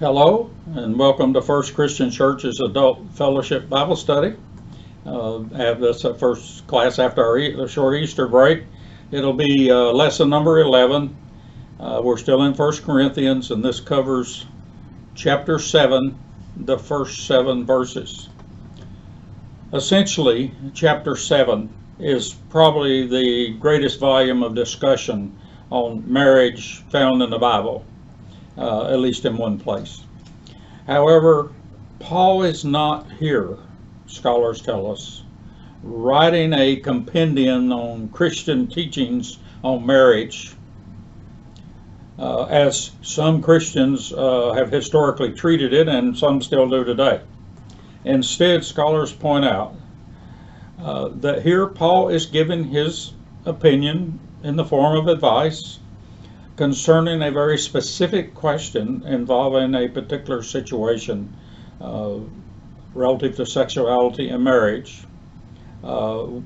Hello, and welcome to First Christian Church's Adult Fellowship Bible Study. I have this first class after our short Easter break. It'll be lesson number 11. We're still in First Corinthians, and this covers chapter 7, the first 7 verses. Essentially, chapter 7 is probably the greatest volume of discussion on marriage found in the Bible. At least in one place. However, Paul is not here, scholars tell us, writing a compendium on Christian teachings on marriage, as some Christians have historically treated it and some still do today. Instead, scholars point out that here Paul is giving his opinion in the form of advice concerning a very specific question involving a particular situation relative to sexuality and marriage that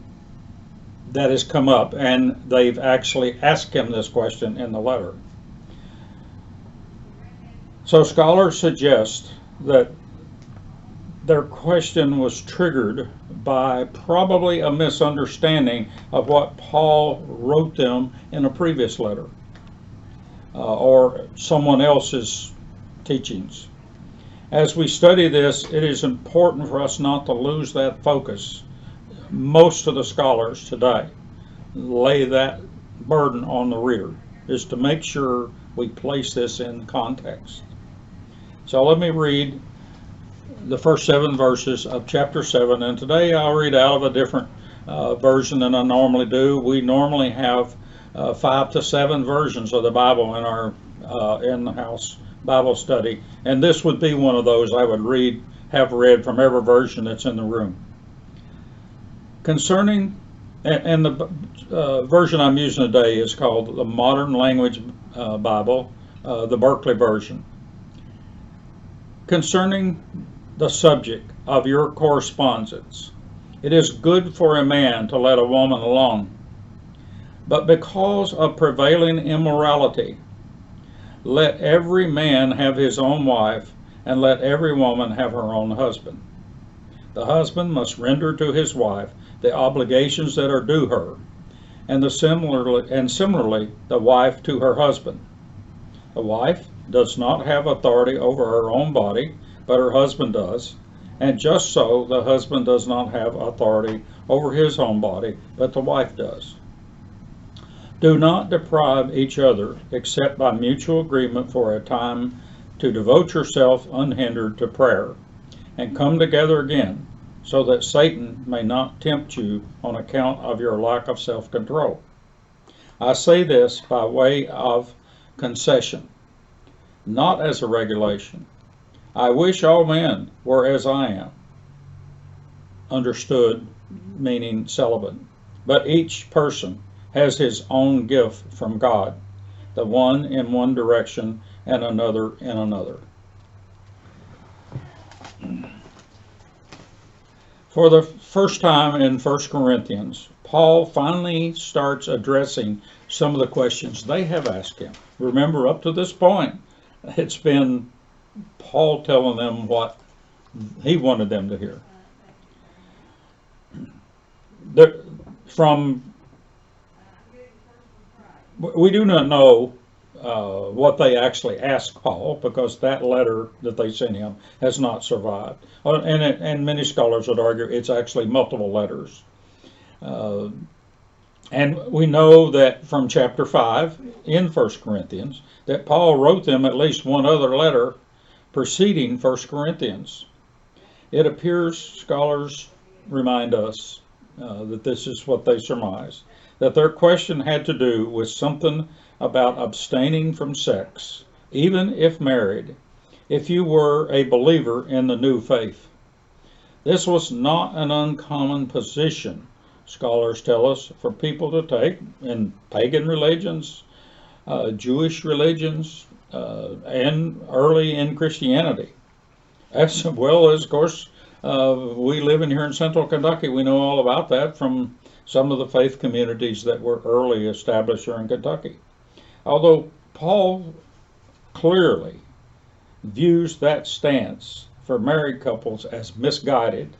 has come up, and they've actually asked him this question in the letter. So scholars suggest that their question was triggered by probably a misunderstanding of what Paul wrote them in a previous letter. Or someone else's teachings. As we study this, it is important for us not to lose that focus. Most of the scholars today lay that burden on the reader, is to make sure we place this in context. So let me read the first 7 verses of chapter 7, and today I'll read out of a different version than I normally do. We normally have 5 to 7 versions of the Bible in our in-house Bible study, and this would be one of those I would have read from every version that's in the room. Concerning, and the version I'm using today is called the Modern Language Bible, the Berkeley version. Concerning the subject of your correspondence, it is good for a man to let a woman alone. But because of prevailing immorality, let every man have his own wife, and let every woman have her own husband. The husband must render to his wife the obligations that are due her, and similarly the wife to her husband. The wife does not have authority over her own body, but her husband does, and just so the husband does not have authority over his own body, but the wife does. Do not deprive each other, except by mutual agreement for a time, to devote yourself unhindered to prayer, and come together again, so that Satan may not tempt you on account of your lack of self-control. I say this by way of concession, not as a regulation. I wish all men were as I am, understood meaning celibate, but each person has his own gift from God, the one in one direction and another in another. For the first time in 1 Corinthians, Paul finally starts addressing some of the questions they have asked him. Remember, up to this point, it's been Paul telling them what he wanted them to hear. We do not know what they actually asked Paul, because that letter that they sent him has not survived. And many scholars would argue it's actually multiple letters. And we know that from chapter 5 in 1 Corinthians that Paul wrote them at least one other letter preceding 1 Corinthians. It appears scholars remind us that this is what they surmise, that their question had to do with something about abstaining from sex, even if married, if you were a believer in the new faith. This was not an uncommon position, scholars tell us, for people to take in pagan religions, Jewish religions, and early in Christianity. As well as, of course, we live here in central Kentucky. We know all about that from some of the faith communities that were early established here in Kentucky. Although Paul clearly views that stance for married couples as misguided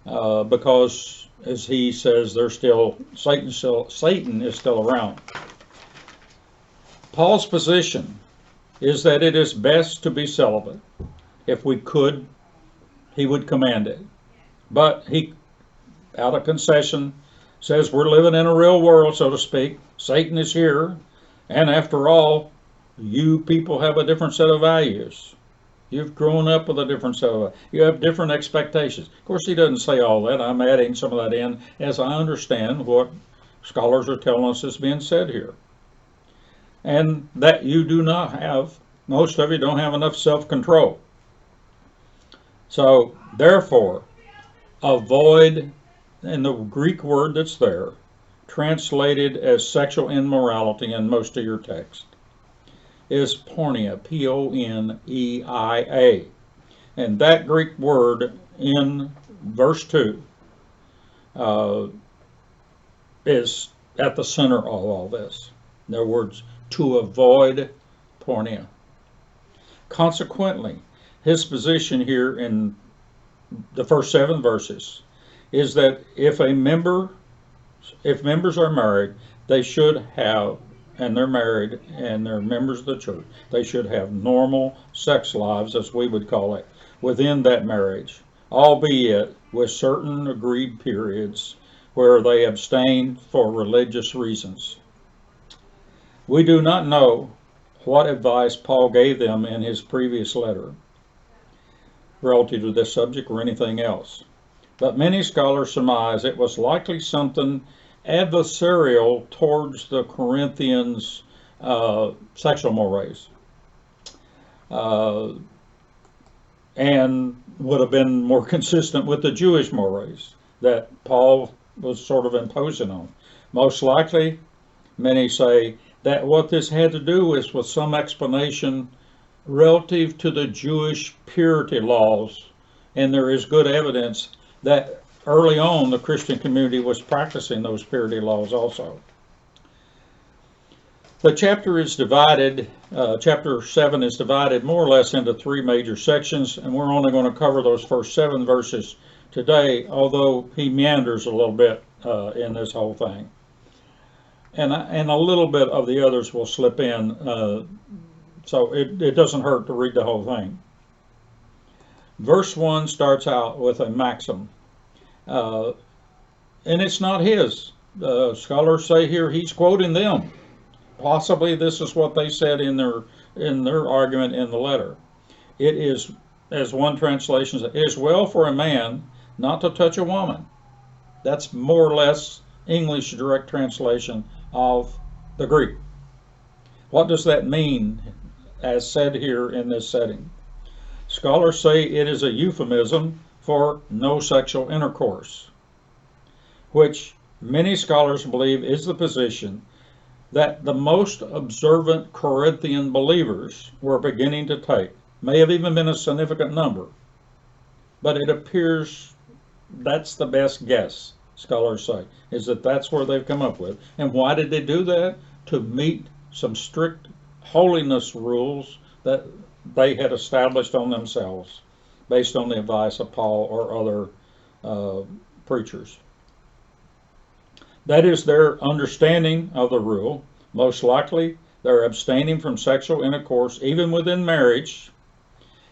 because, as he says, Satan is still around. Paul's position is that it is best to be celibate. If we could, he would command it. But he, out of concession, says we're living in a real world, so to speak. Satan is here, and after all, you people have a different set of values. You've grown up with a different set of, you have different expectations. Of course, he doesn't say all that. I'm adding some of that in as I understand what scholars are telling us is being said here. And that you do not have, most of you don't have enough self-control. So, therefore, avoid, and the Greek word that's there, translated as sexual immorality in most of your text, is porneia, P-O-N-E-I-A. And that Greek word in verse 2 is at the center of all this. In other words, to avoid porneia. Consequently, his position here in the first 7 verses is that if members are married, they should have, and they're married and they're members of the church, they should have normal sex lives, as we would call it, within that marriage, albeit with certain agreed periods where they abstain for religious reasons. We do not know what advice Paul gave them in his previous letter relative to this subject or anything else, but many scholars surmise it was likely something adversarial towards the Corinthians' sexual mores, and would have been more consistent with the Jewish mores that Paul was sort of imposing on. Most likely, many say that what this had to do is with some explanation relative to the Jewish purity laws, and there is good evidence that early on the Christian community was practicing those purity laws also. The chapter is divided, chapter 7 is divided more or less into 3 major sections, and we're only going to cover those first 7 verses today, although he meanders a little bit in this whole thing. And a little bit of the others will slip in, so it doesn't hurt to read the whole thing. Verse 1 starts out with a maxim, and it's not his. Scholars say here he's quoting them. Possibly this is what they said in their argument in the letter. It is, as one translation says, it is well for a man not to touch a woman. That's more or less English direct translation of the Greek. What does that mean, as said here in this setting? Scholars say it is a euphemism for no sexual intercourse, which many scholars believe is the position that the most observant Corinthian believers were beginning to take. May have even been a significant number, but it appears that's the best guess, scholars say, is that that's where they've come up with. And why did they do that? To meet some strict holiness rules that they had established on themselves based on the advice of Paul or other preachers. That is their understanding of the rule. Most likely, they're abstaining from sexual intercourse, even within marriage,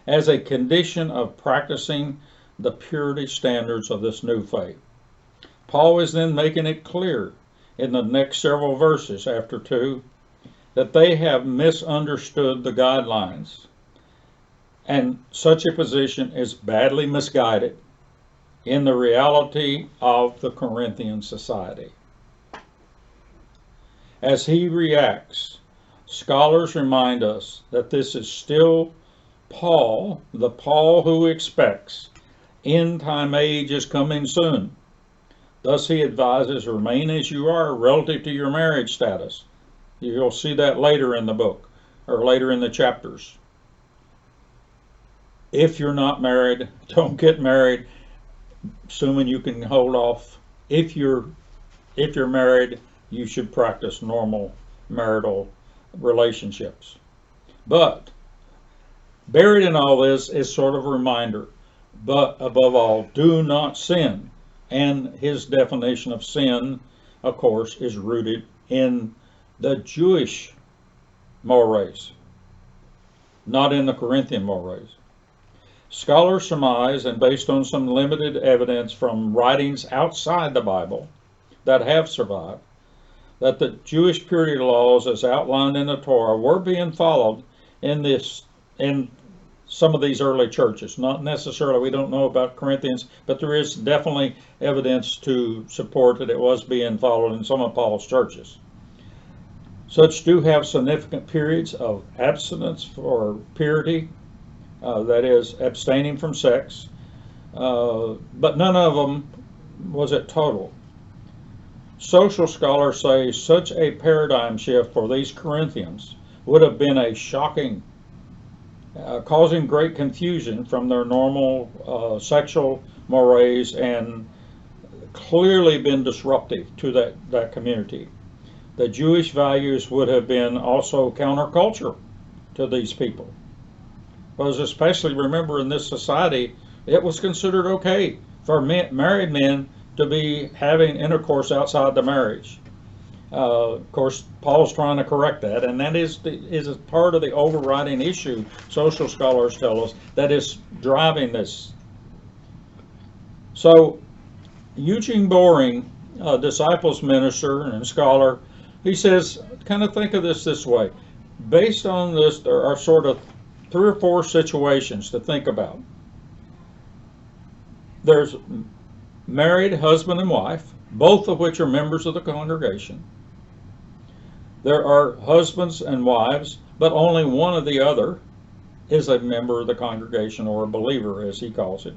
as a condition of practicing the purity standards of this new faith. Paul is then making it clear in the next several verses after 2 that they have misunderstood the guidelines, and such a position is badly misguided in the reality of the Corinthian society. As he reacts, scholars remind us that this is still Paul, the Paul who expects end time age is coming soon. Thus he advises, remain as you are relative to your marriage status. You'll see that later in the book, or later in the chapters. If you're not married, don't get married, assuming you can hold off. If you're married, you should practice normal marital relationships. But Buried in all this is sort of a reminder, but above all, do not sin. And his definition of sin, of course, is rooted in the Jewish mores, not in the Corinthian mores. Scholars surmise, and based on some limited evidence from writings outside the Bible that have survived, that the Jewish purity laws as outlined in the Torah were being followed in some of these early churches. Not necessarily, we don't know about Corinthians, but there is definitely evidence to support that it was being followed in some of Paul's churches. Such do have significant periods of abstinence for purity, that is, abstaining from sex, but none of them was it total. Social scholars say such a paradigm shift for these Corinthians would have been a shocking, causing great confusion from their normal sexual mores and clearly been disruptive to that community. The Jewish values would have been also counterculture to these people. Because especially remember in this society, it was considered okay for married men to be having intercourse outside the marriage. Of course, Paul's trying to correct that, and that is a part of the overriding issue, social scholars tell us, that is driving this. So, Eugene Boring, a disciples minister and scholar, he says, kind of think of this way. Based on this, there are sort of 3 or 4 situations to think about. There's married husband and wife, both of which are members of the congregation. There are husbands and wives, but only one of the other is a member of the congregation, or a believer as he calls it.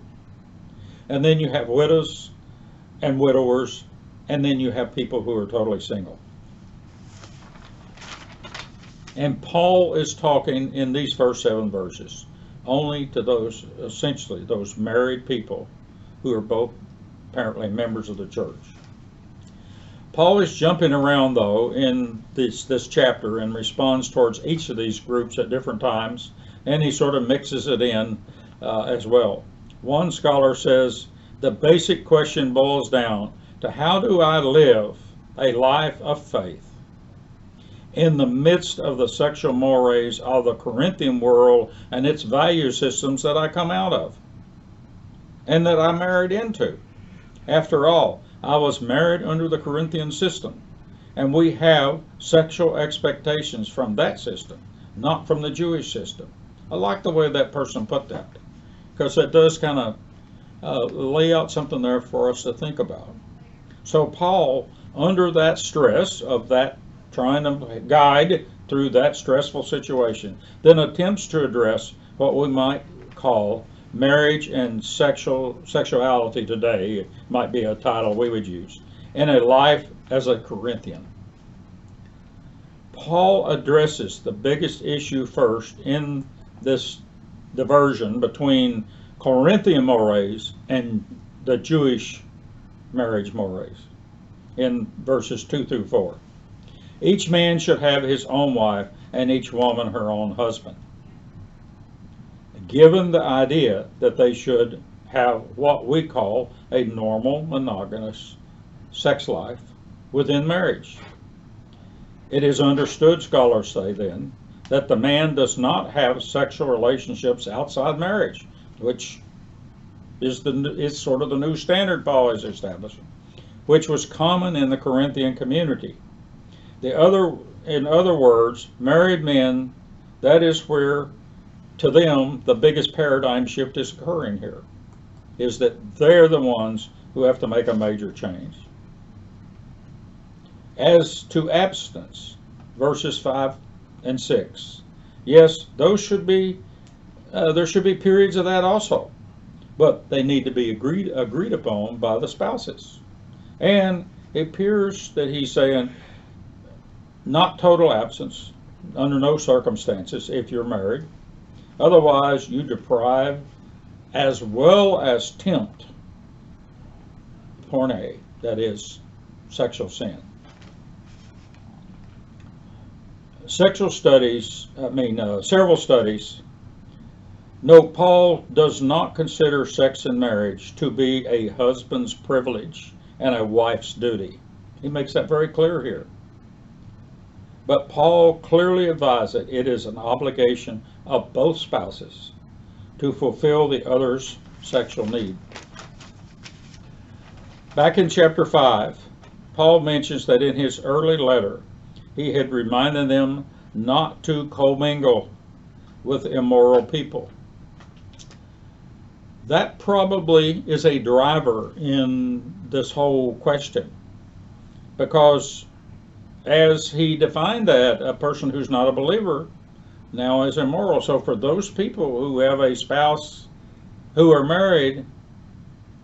And then you have widows and widowers, and then you have people who are totally single. And Paul is talking in these first 7 verses only to those, essentially, those married people who are both apparently members of the church. Paul is jumping around, though, in this chapter and responds towards each of these groups at different times, and he sort of mixes it in as well. One scholar says the basic question boils down to how do I live a life of faith in the midst of the sexual mores of the Corinthian world and its value systems that I come out of and that I married into. After all, I was married under the Corinthian system, and we have sexual expectations from that system, not from the Jewish system. I like the way that person put that, because it does kind of lay out something there for us to think about. So Paul, under that stress of that, trying to guide through that stressful situation, then attempts to address what we might call marriage and sexuality today, might be a title we would use, in a life as a Corinthian. Paul addresses the biggest issue first in this diversion between Corinthian mores and the Jewish marriage mores in verses 2 through 4. Each man should have his own wife and each woman her own husband, given the idea that they should have what we call a normal monogamous sex life within marriage. It is understood, scholars say then, that the man does not have sexual relationships outside marriage, which is sort of the new standard Paul is establishing, which was common in the Corinthian community. In other words, married men, that is where, to them, the biggest paradigm shift is occurring here, is that they're the ones who have to make a major change. As to abstinence, verses 5 and 6, yes, those should be, there should be periods of that also, but they need to be agreed upon by the spouses. And it appears that he's saying not total absence under no circumstances if you're married. Otherwise, you deprive as well as tempt porne, that is, sexual sin. Several studies Note, Paul does not consider sex in marriage to be a husband's privilege and a wife's duty. He makes that very clear here. But Paul clearly advises it is an obligation of both spouses to fulfill the other's sexual need. Back in chapter 5, Paul mentions that in his early letter, he had reminded them not to commingle with immoral people. That probably is a driver in this whole question, because as he defined that, a person who's not a believer now is immoral. So for those people who have a spouse who are married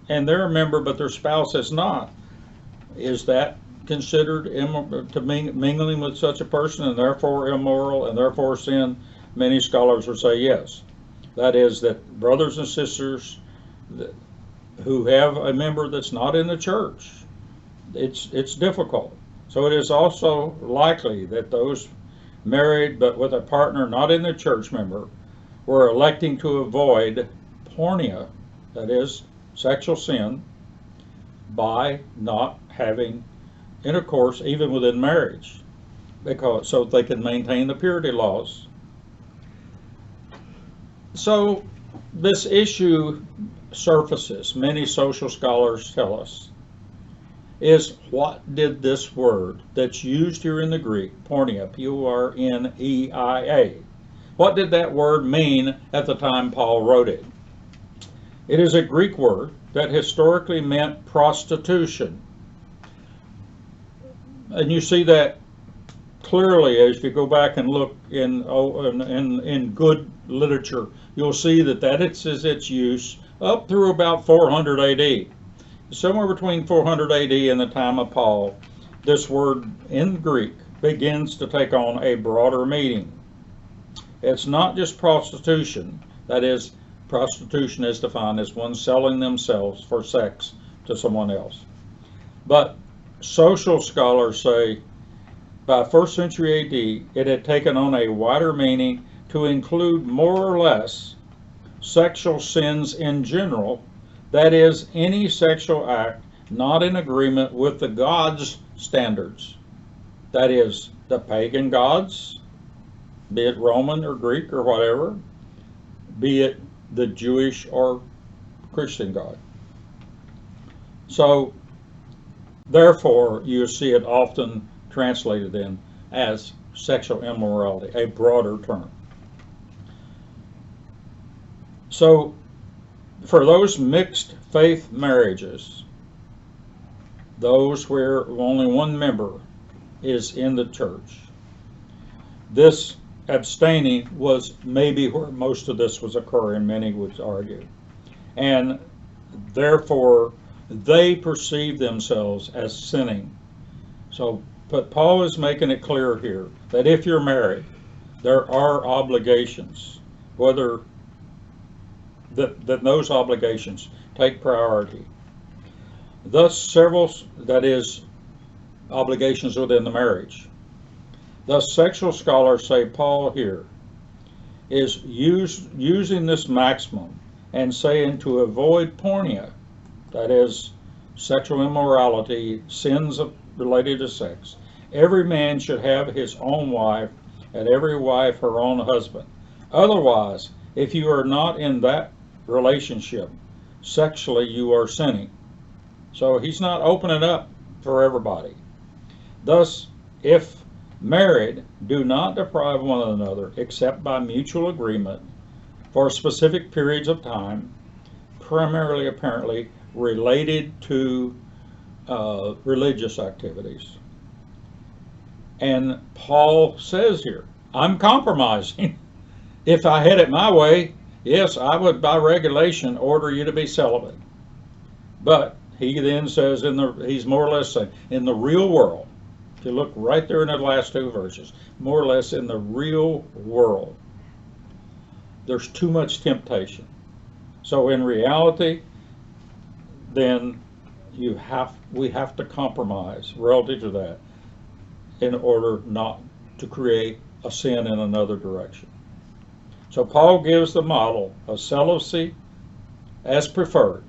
and they're a member but their spouse is not, is that considered to mingling with such a person and therefore immoral and therefore sin? Many scholars would say yes. That is, that brothers and sisters who have a member that's not in the church, it's difficult. So it is also likely that those married but with a partner not in the church member were electing to avoid porneia, that is, sexual sin, by not having intercourse even within marriage, because so they can maintain the purity laws. So this issue surfaces, many social scholars tell us, is what did this word that's used here in the Greek, porneia, P-O-R-N-E-I-A, what did that word mean at the time Paul wrote it? It is a Greek word that historically meant prostitution. And you see that clearly as you go back and look in good literature. You'll see that is its use up through about 400 AD. Somewhere between 400 AD and the time of Paul, this word in Greek begins to take on a broader meaning. It's not just prostitution, that is, prostitution is defined as one selling themselves for sex to someone else. But social scholars say by 1st century AD, it had taken on a wider meaning to include more or less sexual sins in general, that is, any sexual act not in agreement with the gods' standards, that is, the pagan gods, be it Roman or Greek or whatever, be it the Jewish or Christian God. So, therefore, you see it often translated then as sexual immorality, a broader term. So, for those mixed faith marriages, those where only one member is in the church, this abstaining was maybe where most of this was occurring, many would argue. And therefore, they perceive themselves as sinning. So, but Paul is making it clear here that if you're married, there are obligations, whether that those obligations take priority. Thus, several, that is, obligations within the marriage. Thus, sexual scholars say Paul here is using this maximum and saying to avoid porneia, that is, sexual immorality, sins related to sex. Every man should have his own wife, and every wife her own husband. Otherwise, if you are not in that relationship, sexually you are sinning. So he's not opening up for everybody. Thus, if married, do not deprive one another except by mutual agreement for specific periods of time, primarily apparently related to religious activities. And Paul says here, I'm compromising. If I had it my way, yes, I would by regulation order you to be celibate. But he then says, he's more or less saying, in the real world, if you look right there in the last two verses, more or less in the real world, there's too much temptation. So in reality, then we have to compromise relative to that in order not to create a sin in another direction. So Paul gives the model of celibacy as preferred,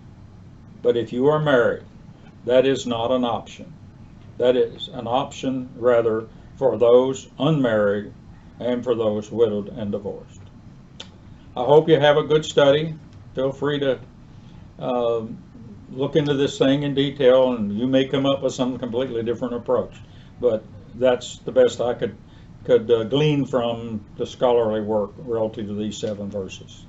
but if you are married, that is not an option. That is an option rather for those unmarried and for those widowed and divorced. I hope you have a good study. Feel free to look into this thing in detail, and you may come up with some completely different approach. But that's the best I could glean from the scholarly work relative to these 7 verses.